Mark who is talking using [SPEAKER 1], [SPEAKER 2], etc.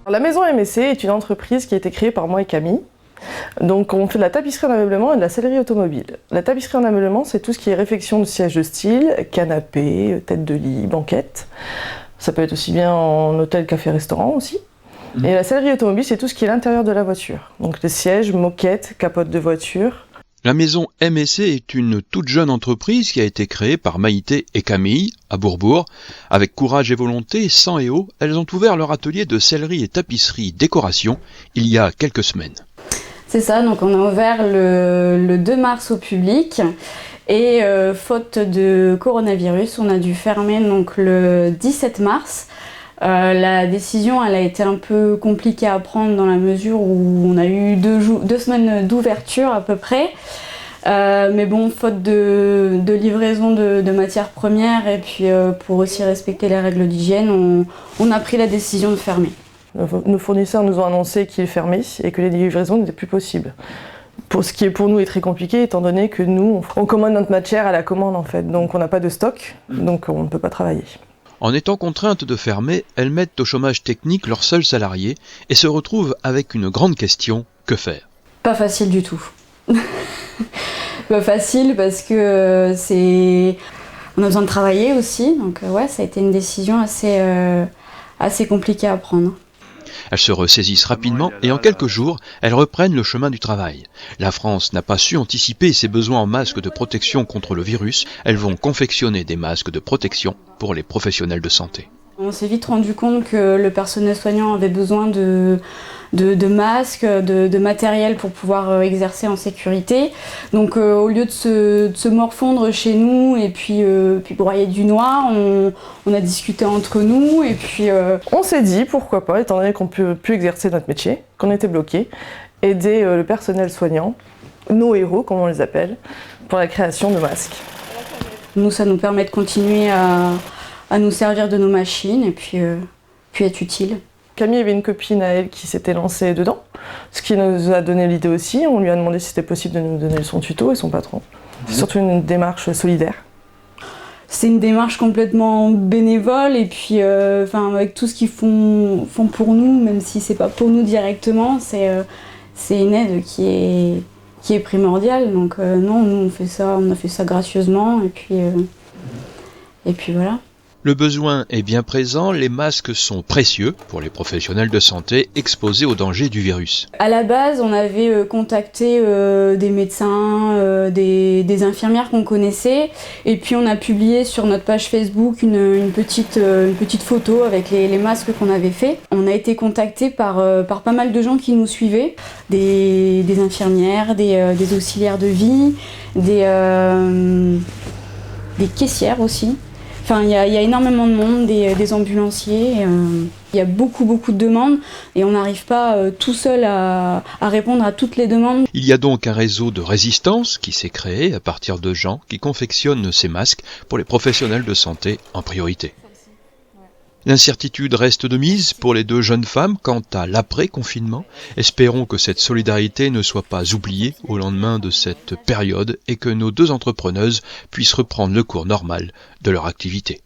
[SPEAKER 1] La maison MSC est une entreprise qui a été créée par moi et Camille. Donc on fait de la tapisserie en ameublement et de la sellerie automobile. La tapisserie en ameublement, c'est tout ce qui est réfection de sièges de style, canapé, tête de lit, banquette. Ça peut être aussi bien en hôtel, café, restaurant aussi. Et la sellerie automobile, c'est tout ce qui est l'intérieur de la voiture. Donc les sièges, moquettes, capotes de voiture.
[SPEAKER 2] La maison MSC est une toute jeune entreprise qui a été créée par Maïté et Camille à Bourbourg. Avec courage et volonté, sang et eau, elles ont ouvert leur atelier de sellerie et tapisserie décoration il y a quelques semaines.
[SPEAKER 3] C'est ça, donc on a ouvert le 2 mars au public et faute de coronavirus, on a dû fermer donc le 17 mars. La décision elle a été un peu compliquée à prendre dans la mesure où on a eu 2 semaines d'ouverture à peu près. Mais bon, faute de livraison de matières premières et puis pour aussi respecter les règles d'hygiène, on a pris la décision de fermer.
[SPEAKER 1] Nos fournisseurs nous ont annoncé qu'ils fermaient et que les livraisons n'étaient plus possibles. Pour ce qui est pour nous est très compliqué étant donné que nous, on commande notre matière à la commande en fait. Donc on n'a pas de stock, donc on ne peut pas travailler.
[SPEAKER 2] En étant contraintes de fermer, elles mettent au chômage technique leurs seuls salariés et se retrouvent avec une grande question, que faire ?
[SPEAKER 3] Pas facile du tout. Pas facile parce que on a besoin de travailler aussi, donc ouais, ça a été une décision assez compliquée à prendre.
[SPEAKER 2] Elles se ressaisissent rapidement et en quelques jours, elles reprennent le chemin du travail. La France n'a pas su anticiper ses besoins en masques de protection contre le virus. Elles vont confectionner des masques de protection pour les professionnels de santé.
[SPEAKER 3] On s'est vite rendu compte que le personnel soignant avait besoin de masques, de matériel pour pouvoir exercer en sécurité. Donc au lieu de se morfondre chez nous et puis broyer du noir, on a discuté entre nous et puis...
[SPEAKER 1] On s'est dit pourquoi pas, étant donné qu'on ne peut plus exercer notre métier, qu'on était bloqué, aider le personnel soignant, nos héros comme on les appelle, pour la création de masques.
[SPEAKER 3] Nous, ça nous permet de continuer à nous servir de nos machines et puis être utile.
[SPEAKER 1] Camille avait une copine à elle qui s'était lancée dedans, ce qui nous a donné l'idée aussi. On lui a demandé si c'était possible de nous donner son tuto et son patron. C'est surtout une démarche solidaire.
[SPEAKER 3] C'est une démarche complètement bénévole et puis avec tout ce qu'ils font pour nous, même si c'est pas pour nous directement, c'est une aide qui est primordiale. Donc non, nous on a fait ça gracieusement et puis voilà.
[SPEAKER 2] Le besoin est bien présent, les masques sont précieux pour les professionnels de santé exposés au danger du virus.
[SPEAKER 3] À la base, on avait contacté des médecins, des infirmières qu'on connaissait, et puis on a publié sur notre page Facebook une petite photo avec les masques qu'on avait fait. On a été contacté par pas mal de gens qui nous suivaient, des infirmières, des auxiliaires de vie, des caissières aussi. Enfin, il y a énormément de monde, des ambulanciers, il y a beaucoup de demandes et on n'arrive pas tout seul à répondre à toutes les demandes.
[SPEAKER 2] Il y a donc un réseau de résistance qui s'est créé à partir de gens qui confectionnent ces masques pour les professionnels de santé en priorité. L'incertitude reste de mise pour les 2 jeunes femmes quant à l'après-confinement. Espérons que cette solidarité ne soit pas oubliée au lendemain de cette période et que nos 2 entrepreneuses puissent reprendre le cours normal de leur activité.